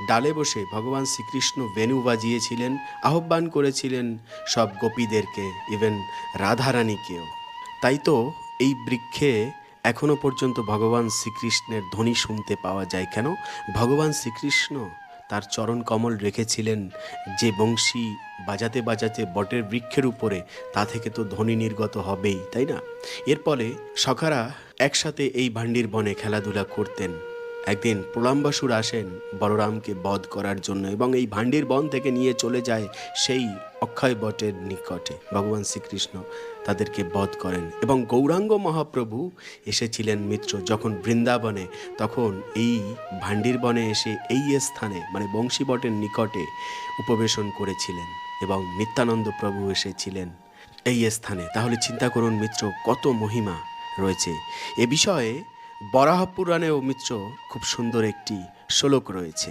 ডালে বসে ভগবান শ্রীকৃষ্ণ বেণু বাজিয়েছিলেন, আহ্বান করেছিলেন সব গোপীদেরকে, ইভেন রাধারানীকেও। তাই তো এই বৃক্ষে এখনো পর্যন্ত ভগবান শ্রীকৃষ্ণের ধ্বনি শুনতে পাওয়া যায়। কেন? ভগবান শ্রীকৃষ্ণ তার চরণ কমল রেখেছিলেন যে বংশী বাজাতে বাজাতে বটের বৃক্ষের উপরে, তা থেকে তো ধ্বনি নির্গত হবেই, তাই না? এর ফলে সখারা একসাথে এই ভান্ডির বনে খেলাধুলা করতেন। একদিন প্রলম্বাসুর আসেন বলরামকে বধ করার জন্য এবং এই ভান্ডির বন থেকে নিয়ে চলে যায় সেই অক্ষয় বটের নিকটে। ভগবান শ্রীকৃষ্ণ তাদেরকে বধ করেন এবং গৌরাঙ্গ মহাপ্রভু এসেছিলেন মিত্র যখন বৃন্দাবনে, তখন এই ভান্ডির বনে এসে এই স্থানে মানে বংশী বটের নিকটে উপবেশন করেছিলেন এবং নিত্যানন্দ প্রভু এসেছিলেন এই স্থানে। তাহলে চিন্তা করুন মিত্র, কত মহিমা রয়েছে এ বিষয়ে। বরাহ পুরাণেও মিত্র খুব সুন্দর একটি শ্লোক রয়েছে।